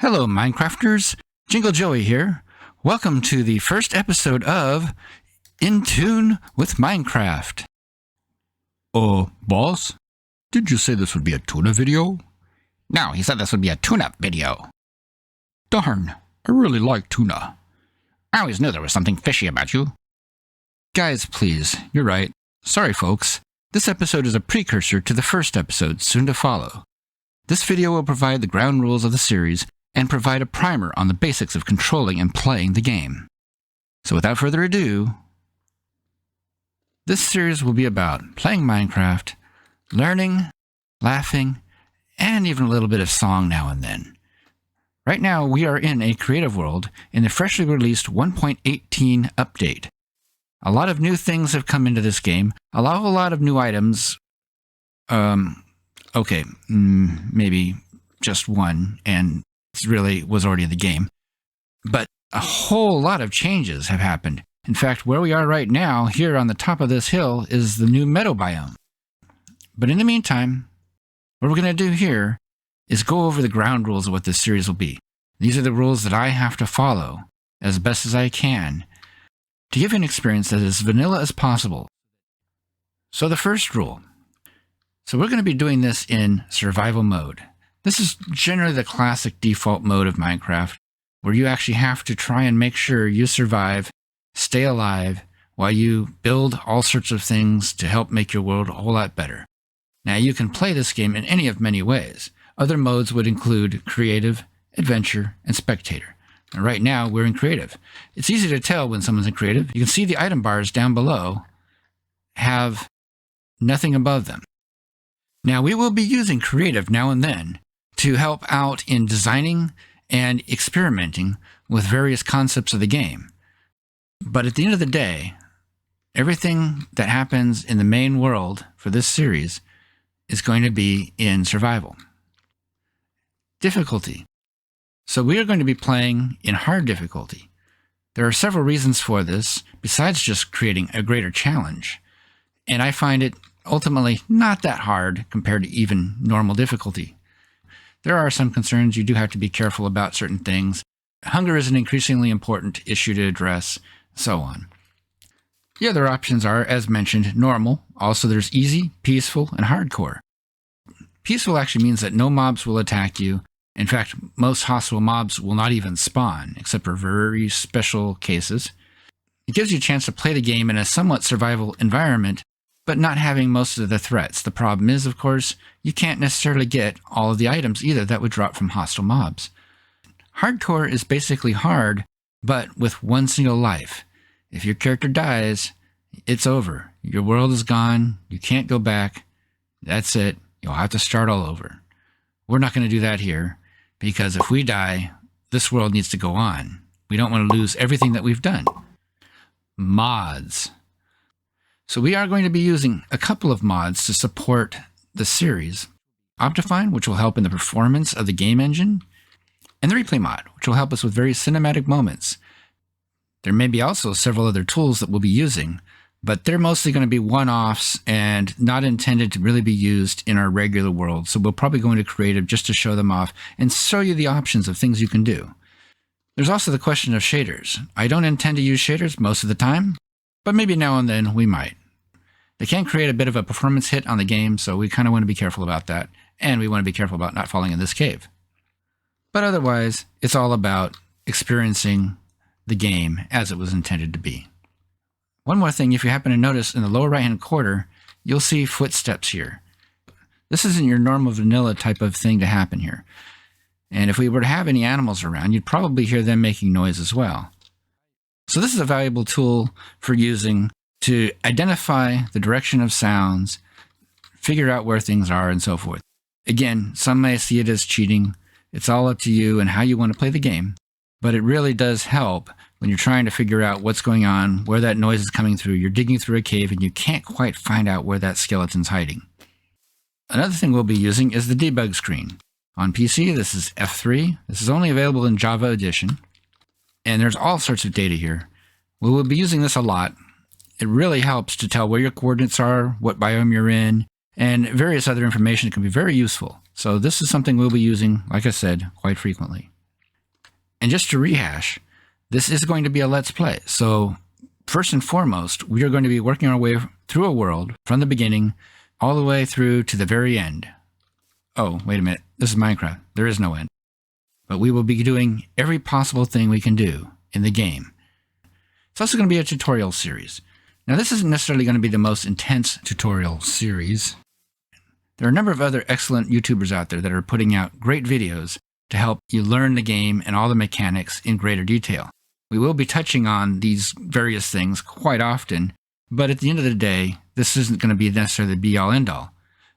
Hello, Minecrafters. Jingle Joey here. Welcome to the first episode of In Tune with Minecraft. Boss? Did you say this would be a tuna video? No, he said this would be a tune-up video. Darn, I really like tuna. I always knew there was something fishy about you. Guys, please, you're right. Sorry, folks. This episode is a precursor to the first episode, soon to follow. This video will provide the ground rules of the series and provide a primer on the basics of controlling and playing the game. So without further ado, this series will be about playing Minecraft, learning, laughing, and even a little bit of song now and then. Right now, we are in a creative world in the freshly released 1.18 update. A lot of new things have come into this game, a lot of new items. Maybe just one, and it really was already in the game. But a whole lot of changes have happened. In fact, where we are right now, here on the top of this hill, is the new meadow biome. But in the meantime, what we're going to do here is go over the ground rules of what this series will be. These are the rules that I have to follow as best as I can to give you an experience that is as vanilla as possible. So the first rule. So we're going to be doing this in survival mode. This is generally the classic default mode of Minecraft, where you actually have to try and make sure you survive, stay alive, while you build all sorts of things to help make your world a whole lot better. Now, you can play this game in any of many ways. Other modes would include creative, adventure, and spectator. And right now, we're in creative. It's easy to tell when someone's in creative. You can see the item bars down below have nothing above them. Now, we will be using creative now and then to help out in designing and experimenting with various concepts of the game. But at the end of the day, everything that happens in the main world for this series is going to be in survival. Difficulty. So we are going to be playing in hard difficulty. There are several reasons for this, besides just creating a greater challenge. And I find it ultimately not that hard compared to even normal difficulty. There are some concerns. You do have to be careful about certain things. Hunger is an increasingly important issue to address, so on. The other options are, as mentioned, normal. Also, there's easy, peaceful, and hardcore. Peaceful actually means that no mobs will attack you. In fact, most hostile mobs will not even spawn, except for very special cases. It gives you a chance to play the game in a somewhat survival environment, but not having most of the threats. The problem is, of course, you can't necessarily get all of the items either that would drop from hostile mobs. Hardcore is basically hard, but with one single life. If your character dies, it's over. Your world is gone. You can't go back. That's it. You'll have to start all over. We're not going to do that here, because if we die, this world needs to go on. We don't want to lose everything that we've done. Mods. So we are going to be using a couple of mods to support the series. Optifine, which will help in the performance of the game engine, and the replay mod, which will help us with very cinematic moments. There may be also several other tools that we'll be using, but they're mostly going to be one-offs and not intended to really be used in our regular world. So we'll probably go into creative just to show them off and show you the options of things you can do. There's also the question of shaders. I don't intend to use shaders most of the time, but maybe now and then we might. They can create a bit of a performance hit on the game, so we kind of want to be careful about that, and we want to be careful about not falling in this cave. But otherwise, it's all about experiencing the game as it was intended to be. One more thing, if you happen to notice in the lower right-hand corner, you'll see footsteps here. This isn't your normal vanilla type of thing to happen here. And if we were to have any animals around, you'd probably hear them making noise as well. So this is a valuable tool for using to identify the direction of sounds, figure out where things are, and so forth. Again, some may see it as cheating. It's all up to you and how you want to play the game. But it really does help when you're trying to figure out what's going on, where that noise is coming through. You're digging through a cave and you can't quite find out where that skeleton's hiding. Another thing we'll be using is the debug screen. On PC, this is F3. This is only available in Java Edition. And there's all sorts of data here. We will be using this a lot. It really helps to tell where your coordinates are, what biome you're in, and various other information that can be very useful. So this is something we'll be using, like I said, quite frequently. And just to rehash, this is going to be a Let's Play. So first and foremost, we are going to be working our way through a world from the beginning all the way through to the very end. Oh, wait a minute. This is Minecraft. There is no end. But we will be doing every possible thing we can do in the game. It's also going to be a tutorial series. Now, this isn't necessarily going to be the most intense tutorial series. There are a number of other excellent YouTubers out there that are putting out great videos to help you learn the game and all the mechanics in greater detail. We will be touching on these various things quite often, but at the end of the day, this isn't going to be necessarily the be-all, end-all.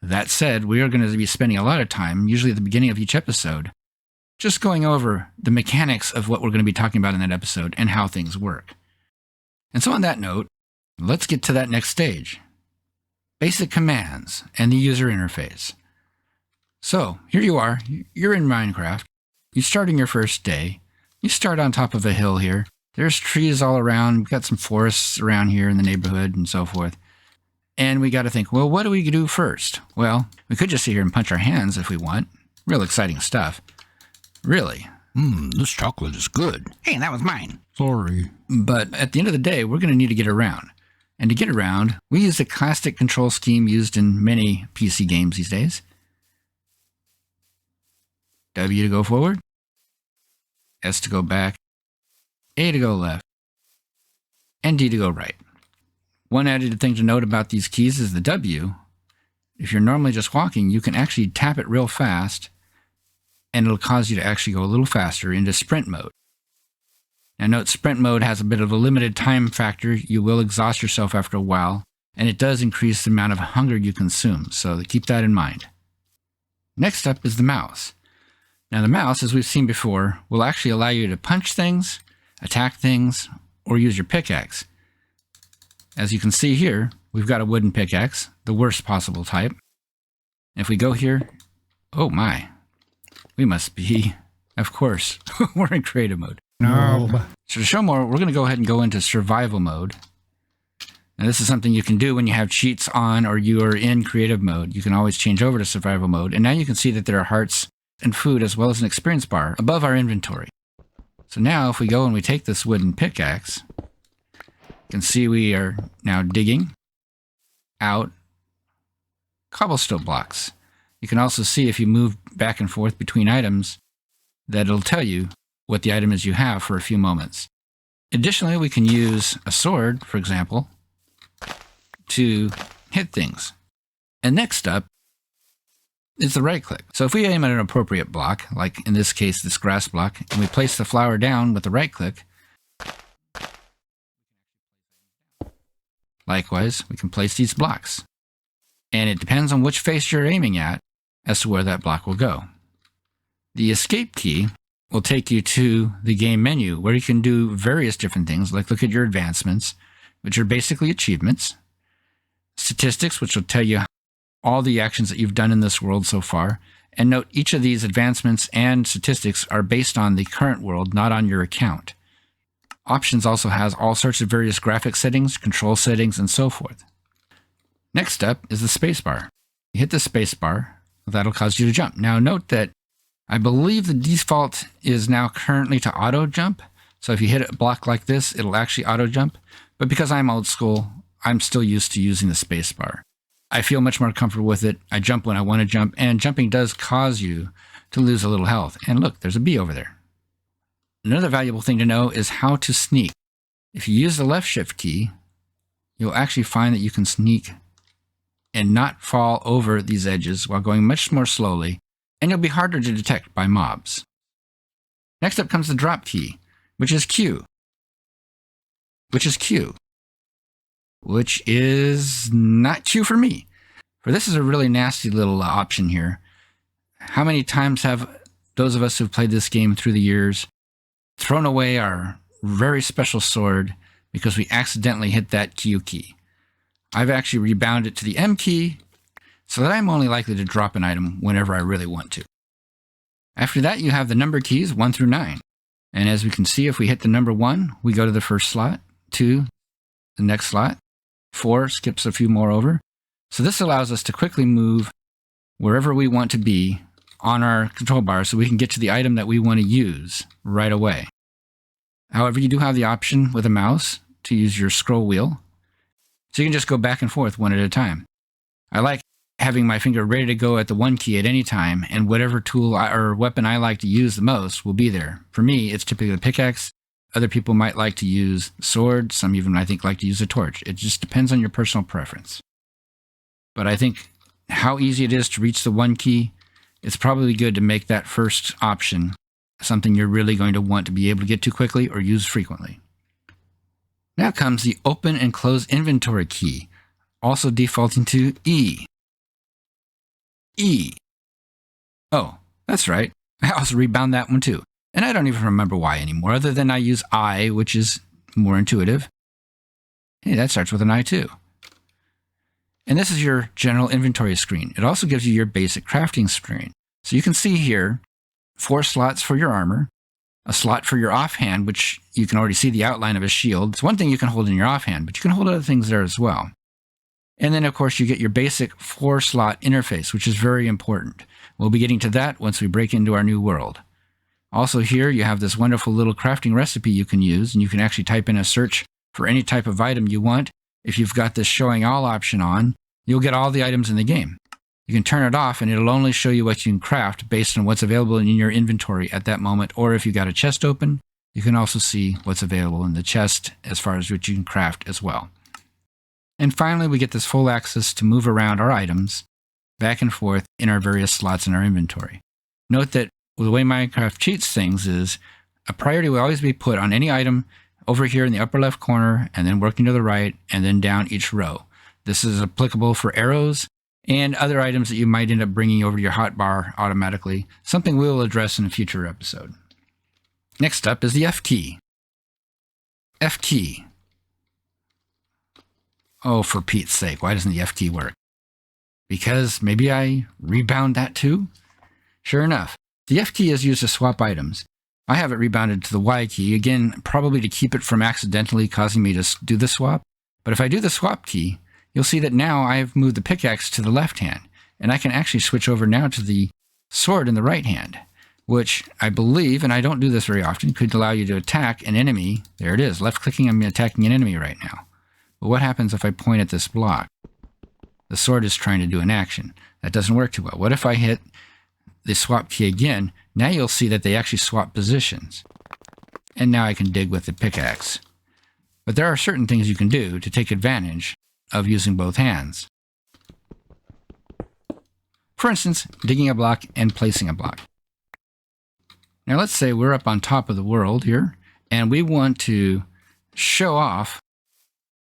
That said, we are going to be spending a lot of time, usually at the beginning of each episode, just going over the mechanics of what we're going to be talking about in that episode and how things work. And so on that note, let's get to that next stage. Basic commands and the user interface. So, here you are. You're in Minecraft. You're starting your first day. You start on top of a hill here. There's trees all around. We've got some forests around here in the neighborhood and so forth. And we got to think, well, what do we do first? Well, we could just sit here and punch our hands if we want. Real exciting stuff. Really. This chocolate is good. Hey, that was mine. Sorry. But at the end of the day, we're going to need to get around. And to get around, we use the classic control scheme used in many PC games these days. W to go forward. S to go back. A to go left. And D to go right. One added thing to note about these keys is the W. If you're normally just walking, you can actually tap it real fast, and it'll cause you to actually go a little faster into sprint mode. Now note, sprint mode has a bit of a limited time factor. You will exhaust yourself after a while, and it does increase the amount of hunger you consume, so keep that in mind. Next up is the mouse. Now the mouse, as we've seen before, will actually allow you to punch things, attack things, or use your pickaxe. As you can see here, we've got a wooden pickaxe, the worst possible type. If we go here, oh my, we must be, of course, we're in creative mode. No. So to show more, we're going to go ahead and go into survival mode. Now this is something you can do when you have cheats on or you are in creative mode. You can always change over to survival mode. And now you can see that there are hearts and food as well as an experience bar above our inventory. So now if we go and we take this wooden pickaxe, you can see we are now digging out cobblestone blocks. You can also see if you move back and forth between items that it'll tell you what the item is you have for a few moments. Additionally, we can use a sword, for example, to hit things. And next up is the right click. So if we aim at an appropriate block, like in this case this grass block, and we place the flower down with the right click, likewise, we can place these blocks. And it depends on which face you're aiming at as to where that block will go. The escape key will take you to the game menu where you can do various different things, like look at your advancements, which are basically achievements, statistics, which will tell you all the actions that you've done in this world so far. And note, each of these advancements and statistics are based on the current world, not on your account. Options also has all sorts of various graphic settings, control settings, and so forth. Next up is the spacebar. You hit the spacebar, that'll cause you to jump. Now note that I believe the default is now currently to auto jump. So if you hit a block like this, it'll actually auto jump. But because I'm old school, I'm still used to using the spacebar. I feel much more comfortable with it. I jump when I want to jump, and jumping does cause you to lose a little health. And look, there's a bee over there. Another valuable thing to know is how to sneak. If you use the left shift key, you'll actually find that you can sneak and not fall over these edges while going much more slowly, and you'll be harder to detect by mobs. Next up comes the drop key, which is Q. Which is not Q for me. For this is a really nasty little option here. How many times have those of us who've played this game through the years thrown away our very special sword because we accidentally hit that Q key? I've actually rebounded to the M key so that I'm only likely to drop an item whenever I really want to. After that, you have the number keys 1 through 9. And as we can see, if we hit the number 1, we go to the first slot, 2, the next slot, 4 skips a few more over. So this allows us to quickly move wherever we want to be on our control bar so we can get to the item that we want to use right away. However, you do have the option with a mouse to use your scroll wheel, so you can just go back and forth one at a time. I like having my finger ready to go at the one key at any time, and whatever tool or weapon I like to use the most will be there. For me, it's typically the pickaxe. Other people might like to use the sword. Some even, I think, like to use a torch. It just depends on your personal preference. But I think how easy it is to reach the one key, it's probably good to make that first option something you're really going to want to be able to get to quickly or use frequently. Now comes the open and close inventory key, also defaulting to E. E. Oh, that's right. I also rebound that one too. And I don't even remember why anymore, other than I use I, which is more intuitive. Hey, that starts with an I too. And this is your general inventory screen. It also gives you your basic crafting screen. So you can see here 4 slots for your armor, a slot for your offhand, which you can already see the outline of a shield. It's one thing you can hold in your offhand, but you can hold other things there as well. And then, of course, you get your basic 4-slot interface, which is very important. We'll be getting to that once we break into our new world. Also here, you have this wonderful little crafting recipe you can use, and you can actually type in a search for any type of item you want. If you've got this showing all option on, you'll get all the items in the game. You can turn it off, and it'll only show you what you can craft based on what's available in your inventory at that moment. Or if you got a chest open, you can also see what's available in the chest as far as what you can craft as well. And finally, we get this full access to move around our items back and forth in our various slots in our inventory. Note that the way Minecraft cheats things is a priority will always be put on any item over here in the upper left corner, and then working to the right, and then down each row. This is applicable for arrows and other items that you might end up bringing over to your hotbar automatically, something we will address in a future episode. Next up is the F key. F key. Oh, for Pete's sake, why doesn't the F key work? Because maybe I rebound that too? Sure enough, the F key is used to swap items. I have it rebounded to the Y key, again, probably to keep it from accidentally causing me to do the swap. But if I do the swap key, you'll see that now I've moved the pickaxe to the left hand, and I can actually switch over now to the sword in the right hand, which I believe, and I don't do this very often, could allow you to attack an enemy. There it is, left-clicking, I'm attacking an enemy right now. But what happens if I point at this block? The sword is trying to do an action. That doesn't work too well. What if I hit the swap key again? Now you'll see that they actually swap positions. And now I can dig with the pickaxe. But there are certain things you can do to take advantage of using both hands. For instance, digging a block and placing a block. Now let's say we're up on top of the world here, and we want to show off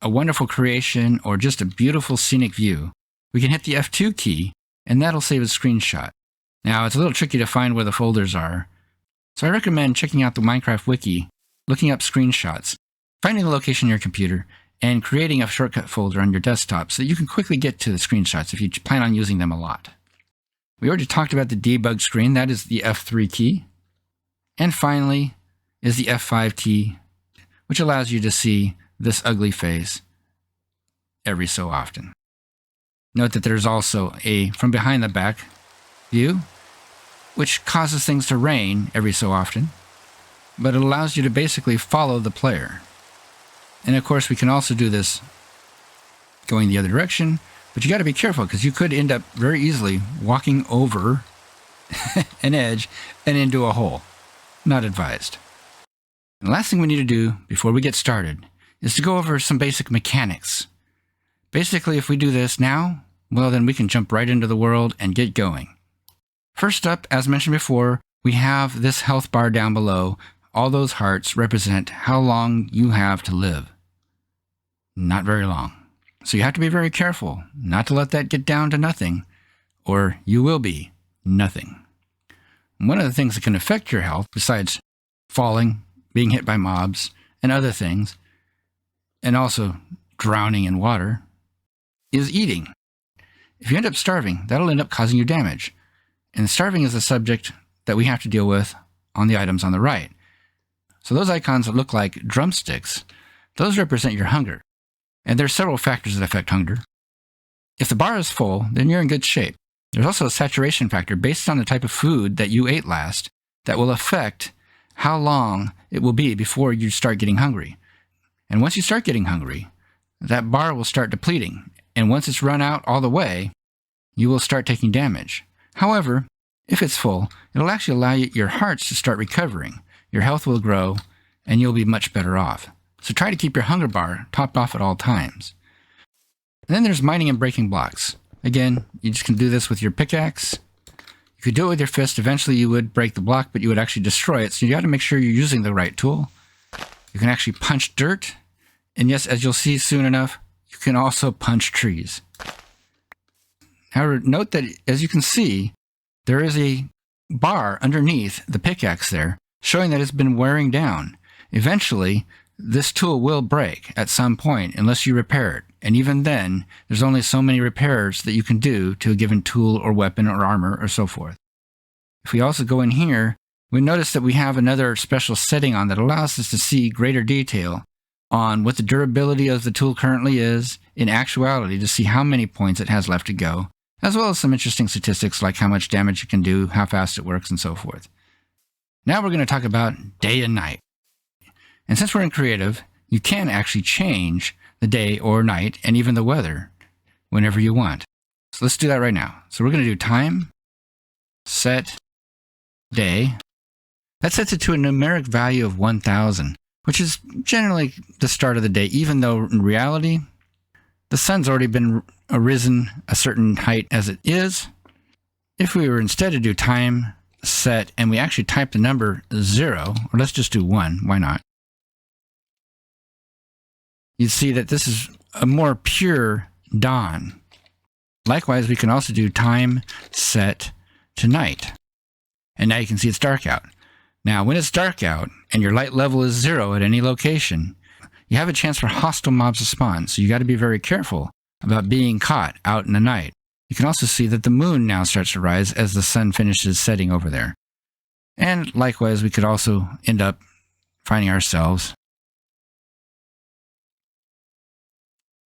a wonderful creation or just a beautiful scenic view. We can hit the F2 key, and that'll save a screenshot. Now, it's a little tricky to find where the folders are, so I recommend checking out the Minecraft wiki, looking up screenshots, finding the location on your computer, and creating a shortcut folder on your desktop so that you can quickly get to the screenshots if you plan on using them a lot. We already talked about the debug screen. That is the F3 key. And finally is the F5 key, which allows you to see this ugly face every so often. Note that there's also a from behind the back view, which causes things to rain every so often, but it allows you to basically follow the player. And of course, we can also do this going the other direction, but you got to be careful because you could end up very easily walking over an edge and into a hole. Not advised. And the last thing we need to do before we get started is to go over some basic mechanics. Basically, if we do this now, well, then we can jump right into the world and get going. First up, as mentioned before, we have this health bar down below. All those hearts represent how long you have to live. Not very long. So you have to be very careful not to let that get down to nothing, or you will be nothing. One of the things that can affect your health, besides falling, being hit by mobs, and other things, and also drowning in water, is eating. If you end up starving, that'll end up causing you damage. And starving is a subject that we have to deal with on the items on the right. So those icons that look like drumsticks, those represent your hunger. And there are several factors that affect hunger. If the bar is full, then you're in good shape. There's also a saturation factor based on the type of food that you ate last that will affect how long it will be before you start getting hungry. And once you start getting hungry, that bar will start depleting. And once it's run out all the way, you will start taking damage. However, if it's full, it'll actually allow your hearts to start recovering. Your health will grow, and you'll be much better off. So try to keep your hunger bar topped off at all times. And then there's mining and breaking blocks. Again, you just can do this with your pickaxe. You could do it with your fist. Eventually you would break the block, but you would actually destroy it. So you got to make sure you're using the right tool. You can actually punch dirt. And yes, as you'll see soon enough, you can also punch trees. However, note that as you can see, there is a bar underneath the pickaxe there, showing that it's been wearing down. Eventually, this tool will break at some point unless you repair it. And even then, there's only so many repairs that you can do to a given tool or weapon or armor or so forth. If we also go in here, we notice that we have another special setting on that allows us to see greater detail on what the durability of the tool currently is in actuality to see how many points it has left to go, as well as some interesting statistics like how much damage it can do, how fast it works, and so forth. Now we're going to talk about day and night. And since we're in creative, you can actually change the day or night and even the weather whenever you want. So let's do that right now. So we're going to do time, set, day. That sets it to a numeric value of 1000, which is generally the start of the day, even though in reality, the sun's already been arisen a certain height as it is. If we were instead to do time, set, and we actually type the number 0, or let's just do 1, why not? You'd see that this is a more pure dawn. Likewise, we can also do time, set to night. And now you can see it's dark out. Now, when it's dark out and your light level is 0 at any location, you have a chance for hostile mobs to spawn, so you got to be very careful about being caught out in the night. You can also see that the moon now starts to rise as the sun finishes setting over there. And likewise, we could also end up finding ourselves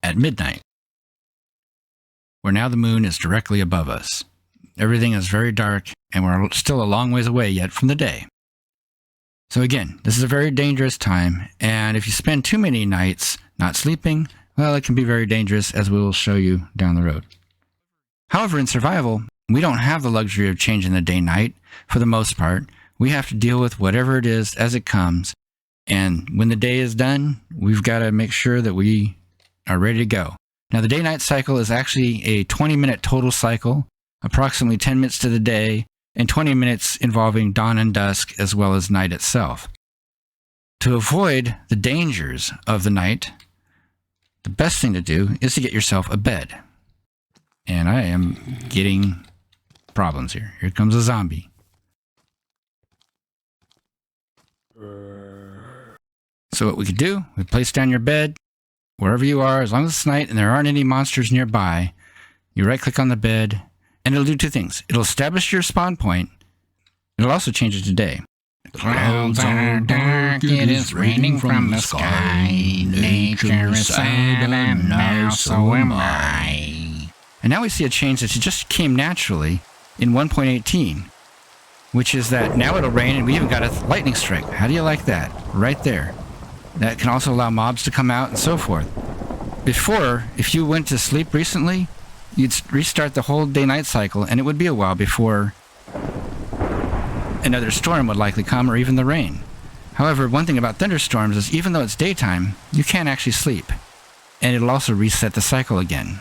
at midnight, where now the moon is directly above us. Everything is very dark, and we're still a long ways away yet from the day. So again, this is a very dangerous time, and if you spend too many nights not sleeping, well, it can be very dangerous, as we will show you down the road. However, in survival, we don't have the luxury of changing the day-night. For the most part, we have to deal with whatever it is as it comes, and when the day is done, we've got to make sure that we are ready to go. Now, the day-night cycle is actually a 20-minute total cycle, approximately 10 minutes to the day, and 20 minutes involving dawn and dusk, as well as night itself. To avoid the dangers of the night, the best thing to do is to get yourself a bed. And I am getting problems here. Here comes a zombie. So what we could do, we place down your bed, wherever you are, as long as it's night and there aren't any monsters nearby, you right-click on the bed, and it'll do two things. It'll establish your spawn point. It'll also change it to day. The clouds are dark, it is raining from the sky. Nature is sad, and now so am I. And now we see a change that just came naturally in 1.18, which is that now it'll rain, and we even got a lightning strike. How do you like that? Right there. That can also allow mobs to come out and so forth. Before, if you went to sleep recently, you'd restart the whole day-night cycle, and it would be a while before another storm would likely come, or even the rain. However, one thing about thunderstorms is even though it's daytime, you can't actually sleep, and it'll also reset the cycle again.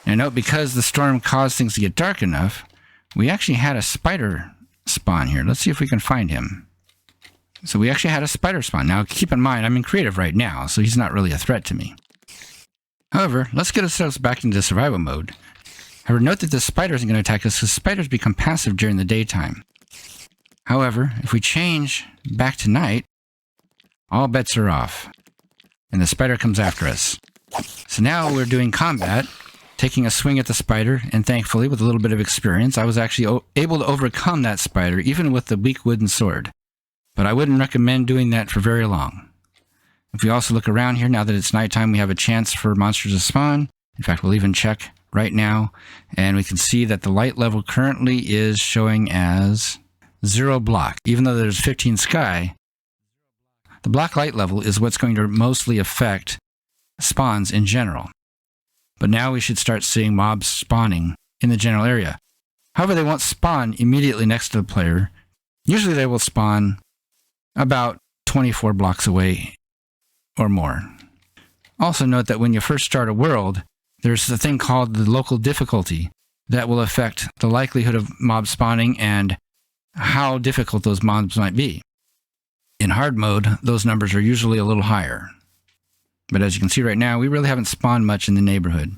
Now note, because the storm caused things to get dark enough, we actually had a spider spawn here. Let's see if we can find him. So we actually had a spider spawn. Now keep in mind, I'm in creative right now, so he's not really a threat to me. However, let's get ourselves back into survival mode. However, note that the spider isn't going to attack us because spiders become passive during the daytime. However, if we change back to night, all bets are off, and the spider comes after us. So now we're doing combat, taking a swing at the spider, and thankfully, with a little bit of experience, I was actually able to overcome that spider, even with the weak wooden sword. But I wouldn't recommend doing that for very long. If we also look around here, now that it's nighttime, we have a chance for monsters to spawn. In fact, we'll even check right now, and we can see that the light level currently is showing as 0 block. Even though there's 15 sky, the block light level is what's going to mostly affect spawns in general. But now we should start seeing mobs spawning in the general area. However, they won't spawn immediately next to the player. Usually they will spawn about 24 blocks away or more. Also note that when you first start a world, there's a thing called the local difficulty that will affect the likelihood of mob spawning and how difficult those mobs might be. In hard mode, those numbers are usually a little higher. But as you can see right now, we really haven't spawned much in the neighborhood.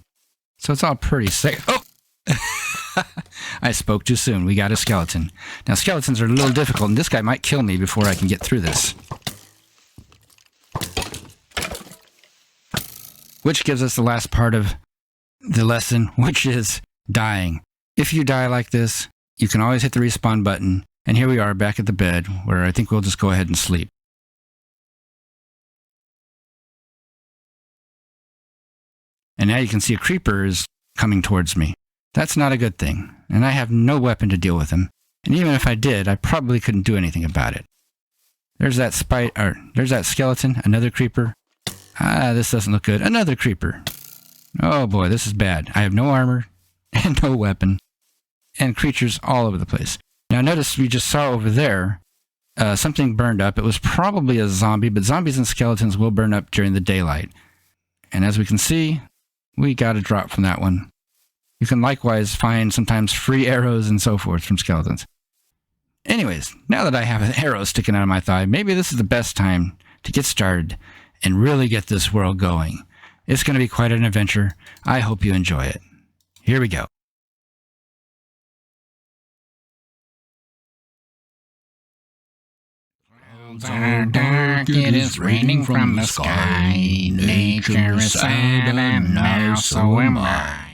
So it's all pretty safe. Oh! I spoke too soon. We got a skeleton. Now, skeletons are a little difficult, and this guy might kill me before I can get through this. Which gives us the last part of the lesson, which is dying. If you die like this, you can always hit the respawn button. And here we are back at the bed, where I think we'll just go ahead and sleep. And now you can see a creeper is coming towards me. That's not a good thing, and I have no weapon to deal with him. And even if I did, I probably couldn't do anything about it. There's that there's that skeleton, another creeper. Ah, this doesn't look good. Another creeper. Oh boy, this is bad. I have no armor and no weapon, and creatures all over the place. Now notice we just saw over there something burned up. It was probably a zombie, but zombies and skeletons will burn up during the daylight. And as we can see, we got a drop from that one. You can likewise find sometimes free arrows and so forth from skeletons. Anyways, now that I have an arrow sticking out of my thigh, maybe this is the best time to get started and really get this world going. It's going to be quite an adventure. I hope you enjoy it. Here we go. Clouds are dark, it is raining from the sky. Nature is sad, and now so am I.